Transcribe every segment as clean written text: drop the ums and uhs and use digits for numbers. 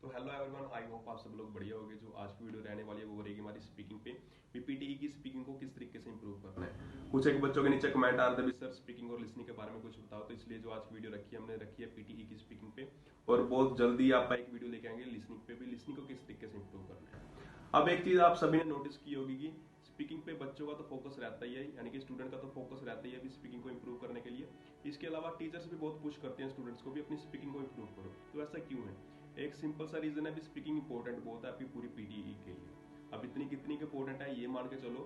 तो hello everyone, I hope आप सब लोग बढ़िया होंगे। जो आज की वीडियो रहने वाली है वो रहेगी हमारी स्पीकिंग पे। पीपीटीई की स्पीकिंग को किस तरीके से इंप्रूव करना है। कुछ एक बच्चों के नीचे कमेंट आ रहे थे भी सर स्पीकिंग और लिसनिंग के बारे में कुछ बताओ, तो इसलिए जो आज की वीडियो रखी है हमने रखी है पीटीई की स्पीकिंग पे। और बहुत जल्दी आप एक वीडियो लेके आएंगे लिसनिंग पे भी, लिसनिंग को किस तरीके से इंप्रूव करना है। अब एक चीज आप सभी ने नोटिस की होगी कि स्पीकिंग पे बच्चों का तो फोकस रहता ही है, यानी कि स्टूडेंट का तो फोकस रहता ही है भी स्पीकिंग को इंप्रूव करने के लिए। इसके अलावा टीचर्स भी बहुत पुश करते हैं स्टूडेंट्स को भी अपनी स्पीकिंग को इंप्रूव करो। तो ऐसा क्यों है? एक सिंपल सा रीजन है भी स्पीकिंग इंपॉर्टेंट बहुत है आपकी पूरी पीटीई के लिए। अब इतनी कितनी इंपॉर्टेंट है ये मान के चलो,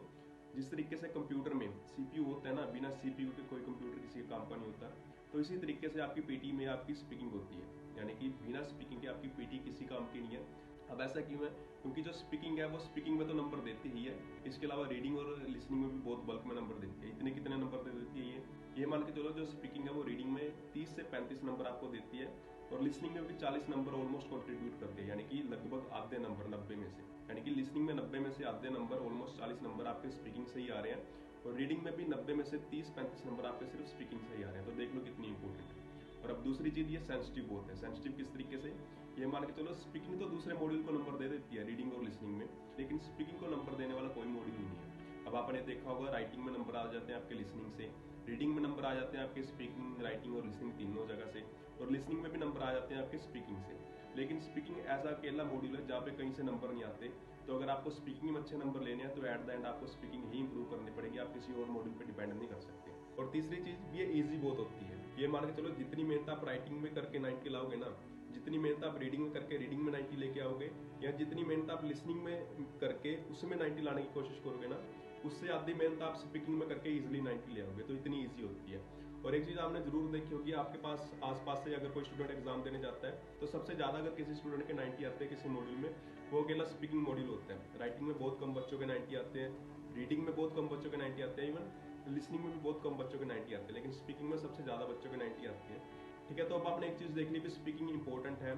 जिस तरीके से कंप्यूटर में सीपीयू होता है ना, बिना सीपीयू के कोई कंप्यूटर किसी काम का नहीं होता, तो इसी तरीके से आपकी पीटी में आपकी स्पीकिंग होती है, यानी कि बिना स्पीकिंग के आपकी पीटी किसी काम की नहीं है। अब ऐसा क्यों है? क्योंकि जो स्पीकिंग है वो स्पीकिंग में तो नंबर देती ही है, इसके अलावा रीडिंग और लिसनिंग में भी बहुत बल्क में नंबर देती है। इतने कितने नंबर दे देती है ये मान के चलो, जो स्पीकिंग है वो रीडिंग में 30 से 35 नंबर आपको देती है और लिसनिंग में भी 40 नंबर ऑलमोस्ट कंट्रीब्यूट करती है, यानी कि लगभग आधे नंबर 90 में से, यानी कि लिसनिंग में 90 में से आधे नंबर ऑलमोस्ट 40 नंबर आपके स्पीकिंग से ही आ रहे हैं और रीडिंग में भी 90 में से 30-35 नंबर आपके सिर्फ स्पीकिंग से ही आ रहे हैं। तो देख लो कितनी इंपॉर्टेंट है। और अब दूसरी चीज ये सेंसिटिव बहुत है। सेंसिटिव किस तरीके से? ये मान के चलो स्पीकिंग तो दूसरे मॉड्यूल को नंबर दे देती है रीडिंग और लिसनिंग में, लेकिन स्पीकिंग को नंबर देने वाला कोई मॉड्यूल ही नहीं है। अब आपने देखा होगा राइटिंग में नंबर आ जाते हैं आपके लिसनिंग से, रीडिंग में नंबर आ जाते हैं आपके स्पीकिंग, राइटिंग और लिसनिंग तीनों जगह से, और लिसनिंग में भी नंबर आ जाते हैं आपके स्पीकिंग से। लेकिन स्पीकिंग ऐसा अकेला मॉड्यूल है जहाँ पे कहीं से नंबर नहीं आते। तो अगर आपको स्पीकिंग में अच्छे नंबर लेने हैं तो एट द एंड आपको स्पीकिंग ही इंप्रूव करनी पड़ेगी, आप किसी और मॉड्यूल पे डिपेंड नहीं कर सकते। और तीसरी चीज ये इजी बहुत होती है। ये मान के चलो जितनी मेहनत आप राइटिंग में करके 90 लाओगे ना, जितनी मेहनत आप रीडिंग में करके रीडिंग में 90 लेके आओगे, या जितनी मेहनत आप लिसनिंग में करके उसमें 90 लाने की कोशिश करोगे ना, उससे आधी मेहनत आप स्पीकिंग में करके इजिली 90 ले आओगे। तो इतनी ईजी होती है। और एक चीज आपने जरूर देखी होगी, आपके पास आसपास से अगर कोई स्टूडेंट एग्जाम देने जाता है तो सबसे ज्यादा अगर किसी स्टूडेंट के 90 आते हैं किसी मॉड्यूल में, वो अकेला स्पीकिंग मॉड्यूल होता है। राइटिंग में बहुत कम बच्चों के 90 आते हैं, रीडिंग में बहुत कम बच्चों के 90 आते हैं, इवन लिसनिंग में भी बहुत कम बच्चों के 90 आते हैं, लेकिन स्पीकिंग में सबसे ज्यादा बच्चों के 90 आते हैं। ठीक है, तो अब आपने एक चीज देख ली भी स्पीकिंग इंपॉर्टेंट है,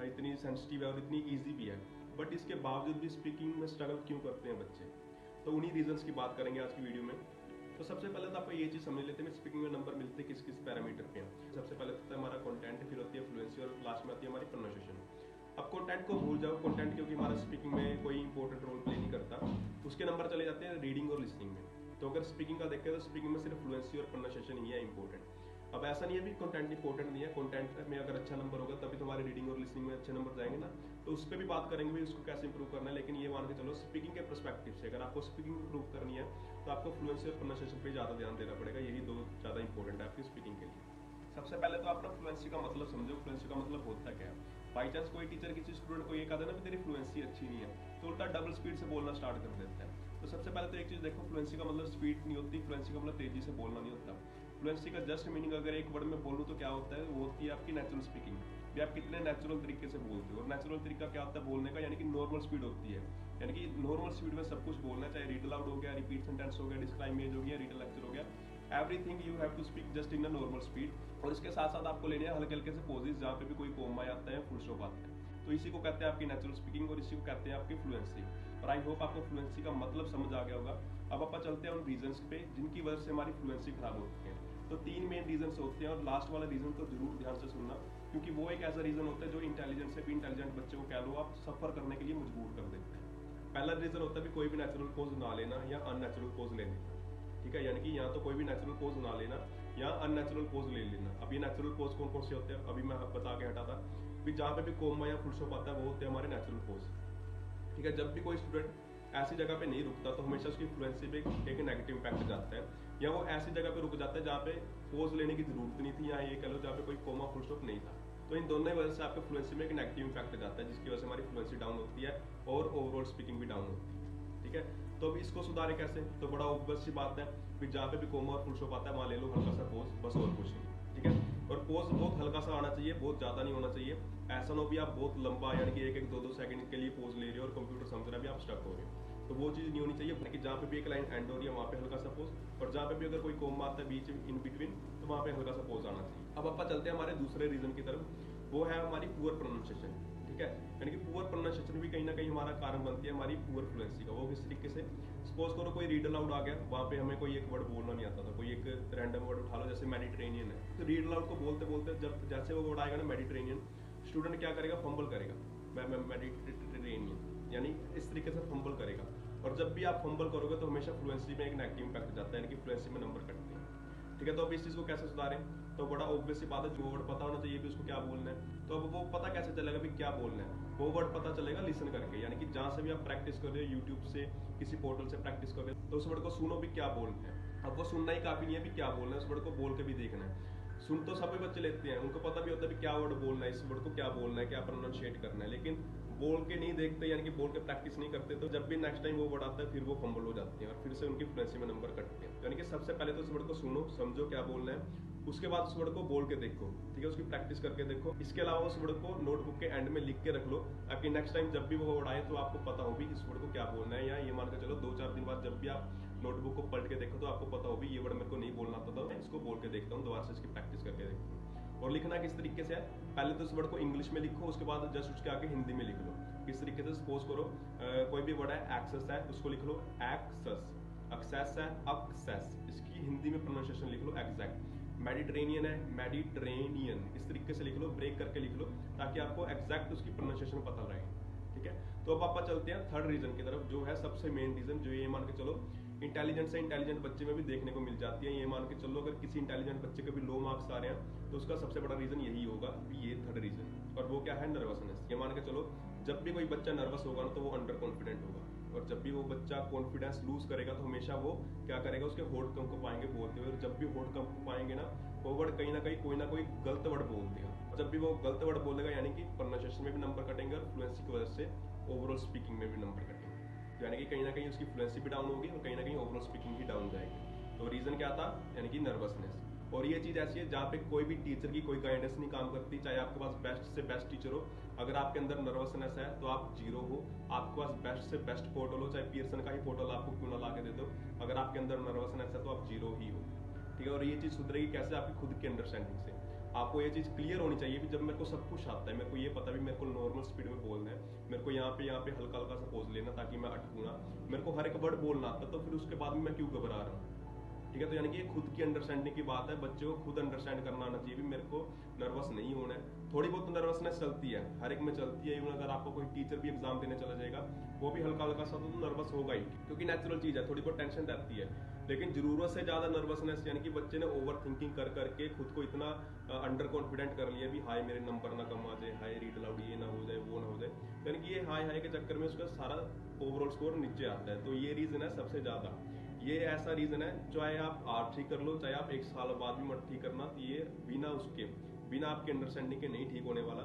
इतनी सेंसिटिव है और इतनी ईजी भी है, बट इसके बावजूद भी स्पीकिंग में स्ट्रगल क्यों करते हैं बच्चे? तो उन्हीं रीजंस की बात करेंगे आज की वीडियो में। तो सबसे पहले तो आपको ये चीज समझ लेते हैं स्पीकिंग में नंबर मिलते किस किस पैरामीटर पे हैं। सबसे पहले तो हमारा कंटेंट, फिर होती है फ्लुएंसी और लास्ट में आती है हमारी प्रोनाउंसिएशन। अब कंटेंट को भूल जाओ, कंटेंट क्योंकि हमारा स्पीकिंग में कोई इंपॉर्टेंट रोल प्ले नहीं करता, उसके नंबर चले जाते हैं रीडिंग और लिसनिंग में। तो अगर स्पीकिंग का देखें तो स्पीकिंग में सिर्फ फ्लुएंसी और प्रोनाउंसिएशन ही है इंपॉर्टेंट। अब ऐसा नहीं है भी कंटेंट इंपॉर्टेंट नहीं है, कंटेंट में अगर अच्छा नंबर होगा तभी तुम्हारे रीडिंग और लिसनिंग में अच्छे नंबर जाएंगे ना, तो उस पर भी बात करेंगे भी उसको कैसे इंप्रूव करना है। लेकिन ये मान के चलो स्पीकिंग के पर्सपेक्टिव से अगर आपको स्पीकिंग इंप्रूव करनी है तो आपको फ्लुएंसी और प्रोनाउंसिएशन पे ज्यादा ध्यान देना पड़ेगा। यही दो ज्यादा इंपॉर्टेंट है आपकी स्पीकिंग के लिए। सबसे पहले तो अपना फ्लुएंसी का मतलब समझो, फ्लुएंसी का मतलब होता क्या है। बाई चांस कोई टीचर किसी स्टूडेंट को ये कहा था ना कि तेरी फ्लुएंसी अच्छी नहीं है, तो उल्टा डबल स्पीड से बोलना स्टार्ट कर देता है। तो सबसे पहले तो एक चीज देखो, फ्लुएंसी का मतलब स्पीड नहीं होती, फ्लुएंसी का मतलब तेजी से बोलना नहीं होता। फ्लुएंसी का जस्ट मीनिंग अगर एक वर्ड में बोलूं तो क्या होता है, वो होती है आपकी नेचुरल स्पीकिंग, भी आप कितने नेचुरल तरीके से बोलते हो। और नेचुरल तरीका क्या होता है बोलने का, यानी कि नॉर्मल स्पीड होती है, यानी कि नॉर्मल स्पीड में सब कुछ बोलना है, चाहे रीड अलाउड हो गया, रिपीट सेंटेंस हो गया, डिस्क्राइब इमेज हो गया, रीड लेक्चर हो गया, everything you have to speak just in a normal speed. और इसके साथ साथ आपको लेने हैं हल्के हल्के से पॉजेस जहाँ पे भी कोई कोमा आता है, फुल स्टॉप आता है। तो इसी को कहते हैं आपकी नेचुरल स्पीकिंग और इसी को कहते हैं आपकी फ्लुएंसी। और आई होप आपको फ्लुएंसी का मतलब समझ आ गया होगा। अब अपन चलते हैं उन रीजंस पे जिनकी वजह से हमारी फ्लुएंसी खराब होती है। तो 3 मेन रीजंस होते हैं और लास्ट वाला रीजन तो जरूर ध्यान से सुनना, क्योंकि वो एक ऐसा रीजन होता है जो इंटेलिजेंट से भी इंटेलिजेंट बच्चे को कह लो आप सफर करने के लिए मजबूर कर देता है। पहला रीजन होता है कोई भी नेचुरल कोज ना लेना या अननेचुरल कोज ले लेना। ठीक है, यानी कि यहाँ तो कोई भी नेचुरल कोज ना लेना या अननेचुरल कोज ले लेना। अब ये नेचुरल कोज कौन कौन से होते हैं अभी मैं बता के हटा था, जहाँ पे भी कोमा या फुल स्टॉप आता है वो होते हैं हमारे नेचुरल कोज। ठीक है, जब भी कोई स्टूडेंट ऐसी जगह पे नहीं रुकता तो हमेशा उसकी फ्लुएंसी पे एक नेगेटिव इम्पैक्ट जाता है, या वो ऐसी जगह पे रुक जाता है जहाँ पे पोज लेने की जरूरत नहीं थी, या ये कह लो जहाँ पे कोई कोमा फुल स्टॉप नहीं था। तो इन दोनों वजह से आपके फ्लुएंसी में एक नेगेटिव इम्पैक्ट जाता है, जिसकी वजह से हमारी फ्लुएंसी डाउन होती है और ओवरऑल स्पीकिंग भी डाउन होती है। ठीक है, तो अब इसको सुधारे कैसे? तो बड़ा ऑब्वियस सी बात है, फिर जहाँ पे भी कोमा और फुल स्टॉप आता है वहाँ ले लो हल्का सा पोज, बस और कुछ नहीं। ठीक है, और पोज बहुत हल्का सा आना चाहिए, बहुत ज्यादा नहीं होना चाहिए। ऐसा ना हो भी आप बहुत लंबा यानी कि 1-1, 2-2 सेकंड के लिए पोज ले रहे हो और कंप्यूटर समझ रहा है भी आप स्टक हो रहे हो, तो वो चीज नहीं होनी चाहिए। कि जहाँ पे भी एक लाइन एंड हो रही है वहाँ पे हल्का सा पोज, और जहाँ पे भी अगर कोई कोमा आता है बीच इन बिटवीन तो वहाँ पे हल्का सा पोज आना चाहिए। अब अपन चलते हैं हमारे दूसरे रीजन की तरफ, वो है हमारी पुअर प्रोनाउंसिएशन। ठीक है, यानी कि पुअर प्रोनाउंसिएशन भी कहीं ना कहीं हमारा कारण बनती है हमारी पुअर फ्लुएंसी का। वो किस तरीके से? सपोज करो कोई रीड अलाउड आ गया, वहाँ पे हमें कोई एक वर्ड बोलना नहीं आता था, कोई एक रैंडम वर्ड उठा लो जैसे मेडिटेरेनियन है, तो रीड अलाउड को बोलते बोलते जब जैसे वो वर्ड आएगा ना मेडिटेरेनियन, स्टूडेंट क्या करेगा? फंबल करेगा। मेडिटेरेनियन, यानी इस तरीके से फंबल करेगा। और जब भी आप फंबल करोगे तो हमेशा फ्लुएंसी में एक नेगेटिव इम्पैक्ट जाता है, यानी कि फ्लुएंसी में नंबर कटते हैं। ठीक है, तो अब इस चीज़ को कैसे सुधारें? तो बड़ा ऑब्वियस सी बात है, जो वर्ड पता होना चाहिए भी उसको क्या बोलना है। तो अब वो पता कैसे चलेगा भी क्या बोलना है? वो वर्ड पता चलेगा लिसन करके, यानी कि जहाँ से भी आप प्रैक्टिस कर रहे हो, यूट्यूब से, किसी पोर्टल से प्रैक्टिस कर रहे हो, तो उस वर्ड को सुनो भी क्या बोलना है। अब वो सुनना ही काफी नहीं है भी क्या बोलना है, उस वर्ड को बोल के भी देखना है। सुन तो सभी बच्चे लेते हैं, उनको पता भी होता है भी क्या वर्ड बोलना है, इस वर्ड को क्या बोलना है, क्या प्रोनाउंशिएट करना है, लेकिन बोल के नहीं देखते, यानी कि बोल के प्रैक्टिस नहीं करते। तो जब भी नेक्स्ट टाइम वो वर्ड आता है फिर वो फंबल हो जाते हैं और फिर से उनकी फ्लुएंसी में नंबर कटते हैं। यानी कि सबसे पहले तो उस वर्ड को सुनो, समझो क्या बोलना है, उसके बाद उस वर्ड को बोल के देखो। ठीक है, उसकी प्रैक्टिस करके देखो। इसके अलावा उस वर्ड को नोटबुक के एंड में लिख के रख लो, ताकि नेक्स्ट टाइम जब भी वो वर्ड आए तो आपको पता हो भी इस वर्ड को क्या बोलना है। या ये मान के चलो 2-4 दिन बाद जब भी आप नोटबुक को पलट के देखो तो आपको पता हो भी ये वर्ड मेरे को नहीं बोलना आता था, मैं इसको बोल के देखता हूँ, दोबारा से इसकी प्रैक्टिस करके देखता हूँ। और लिखना किस तरीके से है, पहले तो उस वर्ड को इंग्लिश में लिखो, उसके बाद जस्ट उसके आगे हिंदी में लिख लो। किस तरीके से? सपोज करो कोई भी वर्ड है, एक्सेस है, उसको लिख लो एक्सेस। एक्सेस है अक्सेस, इसकी हिंदी में प्रोनाउंसिएशन लिख लो एग्जैक्ट। मेडिटेरेनियन है मेडिटेरेनियन, इस तरीके से लिख लो, ब्रेक करके लिख लो, ताकि आपको एग्जैक्ट उसकी प्रोनाउंसिएशन पता रहे। ठीक है, तो अब आप चलते हैं थर्ड रीजन की तरफ, जो है सबसे मेन रीजन, जो ये मान के चलो इंटेलिजेंट से इंटेलिजेंट बच्चे में भी देखने को मिल जाती है। ये मान के चलो अगर किसी इंटेलिजेंट बच्चे के भी लो मार्क्स आ रहे हैं तो उसका सबसे बड़ा रीजन यही होगा भी, ये थर्ड रीजन। और वो क्या है? नर्वसनेस। ये मान के चलो जब भी कोई बच्चा नर्वस होगा ना तो वो अंडर कॉन्फिडेंट होगा, और जब भी वो बच्चा कॉन्फिडेंस लूज करेगा तो हमेशा वो क्या करेगा? उसके होठ कम को पाएंगे बोलते हुए, और जब भी होठ कम को पाएंगे ना, वो वर्ड कहीं ना कहीं कोई ना कोई गलत वर्ड बोल देगा। जब भी वो गलत वर्ड बोलेगा यानी कि प्रोनाउंसिएशन में भी नंबर कटेंगे और फ्लुएंसी की वजह से ओवरऑल स्पीकिंग में भी नंबर कटेंगे, यानी कि कहीं ना कहीं उसकी फ्लुएंसी भी डाउन होगी और कहीं ना कहीं ओवरऑल स्पीकिंग भी डाउन जाएगी। तो रीजन क्या था? यानी कि नर्वसनेस। और ये चीज ऐसी है जहाँ पे कोई भी टीचर की कोई गाइडेंस नहीं काम करती, चाहे आपके पास बेस्ट से बेस्ट टीचर हो, अगर आपके अंदर नर्वसनेस है तो आप जीरो हो। आपके पास बेस्ट से बेस्ट पोर्टल हो, चाहे पियर्सन का ही पोर्टल आपको क्यों ना ला के दे दो, अगर आपके अंदर नर्वसनेस है तो आप जीरो ही हो। ठीक है, और ये चीज सुधरेगी कैसे? आपकी खुद की अंडरस्टैंडिंग से। आपको ये चीज क्लियर होनी चाहिए कि जब मेरे को सब कुछ आता है, मेरे को ये पता भी मेरे को नॉर्मल स्पीड में बोलना है, मेरे को यहाँ पे हल्का हल्का सा पोज लेना ताकि मैं अटकूं ना, मेरे को हर एक वर्ड बोलना आता, तो फिर उसके बाद में मैं क्यों घबरा रहा हूँ? ठीक है, तो यानी कि ये खुद की अंडरस्टैंडिंग की बात है। बच्चे को खुद अंडरस्टैंड करना आना चाहिए भी मेरे को नर्वस नहीं होना है। थोड़ी बहुत नर्वसनेस चलती है, हर एक में चलती है। अगर आपको कोई टीचर भी एग्जाम देने चला जाएगा, वो भी हल्का हल्का सा तो नर्वस होगा ही, क्योंकि नेचुरल चीज है, थोड़ी बहुत टेंशन रहती है। लेकिन जरूरत से ज्यादा नर्वसनेस, यानी कि बच्चे ने ओवर थिंकिंग कर करके खुद को इतना अंडर कॉन्फिडेंट कर लिया भी हाय मेरे नंबर ना कम आ जाए, हाय रीड अलाउड ये ना हो जाए, वो ना हो जाए, यानी कि ये हाय हाय के चक्कर में उसका सारा ओवरऑल स्कोर नीचे आता है। तो ये रीजन है सबसे ज्यादा। ये ऐसा रीजन है, चाहे आप आज ठीक कर लो, चाहे आप 1 साल बाद भी मत ठीक करना, तो ये बिना आपके अंडरस्टैंडिंग के नहीं ठीक होने वाला।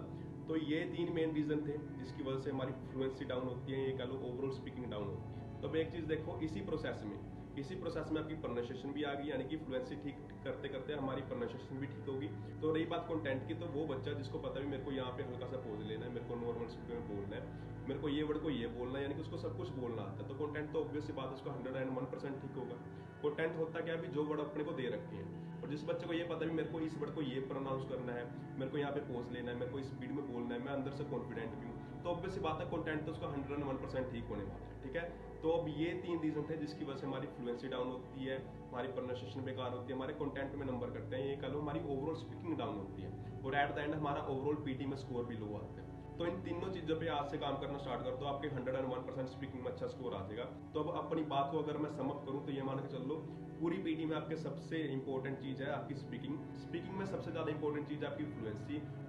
तो ये 3 मेन रीजन थे जिसकी वजह से हमारी फ्लुएंसी डाउन होती है, ये कह लो ओवरऑल स्पीकिंग डाउन होती है। तो अब एक चीज देखो, इसी प्रोसेस में आपकी प्रोनाउंसिएशन भी आ गई, यानी कि फ्लुएंसी ठीक करते करते हमारी प्रोनाउंसिएशन भी ठीक होगी। तो रही बात कंटेंट की, तो वो बच्चा जिसको पता भी मेरे को यहाँ पे हल्का सा पोज लेना है, मेरे को नॉर्मल स्पीड में बोलना है, मेरे को ये वर्ड को ये बोलना है, यानी कि उसको सब कुछ बोलना आता है, तो कंटेंट तो ऑब्वियस सी बात है उसका 101% ठीक होगा। कंटेंट होता क्या है भी, जो वर्ड अपने को दे रखे हैं, और जिस बच्चे को ये पता भी मेरे को इस वर्ड को ये प्रोनाउंस करना है, मेरे को यहाँ पे पोज लेना है, मेरे को इस स्पीड में बोलना है, मैं अंदर से कॉन्फिडेंट भी हूँ, तो ऑब्वियस सी बात है कंटेंट तो उसका 101% ठीक होने वाला है। ठीक है, तो अब ये 3 रीजन थे जिसकी वजह से हमारी फ्लुएंसी डाउन होती है, हमारी प्रोनाउंसिएशन बेकार होती है, हमारे कंटेंट में नंबर कटते हैं, ये कह लो हमारी ओवरऑल स्पीकिंग डाउन होती है, और एट द एंड हमारा ओवरऑल पीटी में स्कोर भी लो आता है। तो इन तीनों चीजों पे आज से काम करना स्टार्ट कर दो, आपके 101% स्पीकिंग में अच्छा स्कोर आ जाएगा। तो अब अपनी बात को अगर मैं समअप करूं तो ये मान के चल लो, पूरी पीटी में आपके सबसे इंपॉर्टेंट चीज है आपकी स्पीकिंग में सबसे ज्यादा इंपॉर्टेंट चीज है आपकी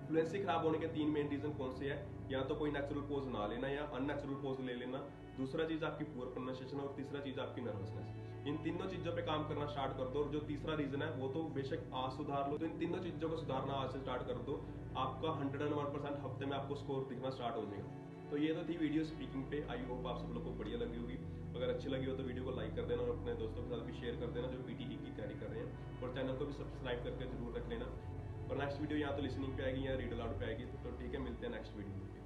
फ्लुएंसी खराब होने के 3 मेन रीजन कौन से है? या तो कोई नेचुरल पोज ना लेना या अननेचुरल पोज ले लेना, दूसरा चीज आपकी पुअर प्रोनाउंसिएशन, और तीसरा चीज आपकी नर्वसनेस। इन तीनों चीजों पे काम करना स्टार्ट कर दो, और जो तीसरा रीजन है वो तो बेशक आज सुधार लो, तो इन तीनों चीजों को सुधारना आज से स्टार्ट कर दो, आपका 101% हफ्ते में आपको स्कोर दिखना स्टार्ट हो जाएगा। तो ये तो थी वीडियो स्पीकिंग पे, आई होप आप सब लोग को बढ़िया लगी होगी। अगर अच्छी लगी हो तो वीडियो को लाइक कर देना और अपने दोस्तों के साथ भी शेयर कर देना जो पीटीई की तैयारी कर रहे हैं, और चैनल को भी सब्सक्राइब करके जरूर रख लेना। और नेक्स्ट वीडियो यहाँ तो लिसनिंग पे आएगी या रीड अलाउड पे आएगी, तो ठीक है, मिलते हैं नेक्स्ट वीडियो में।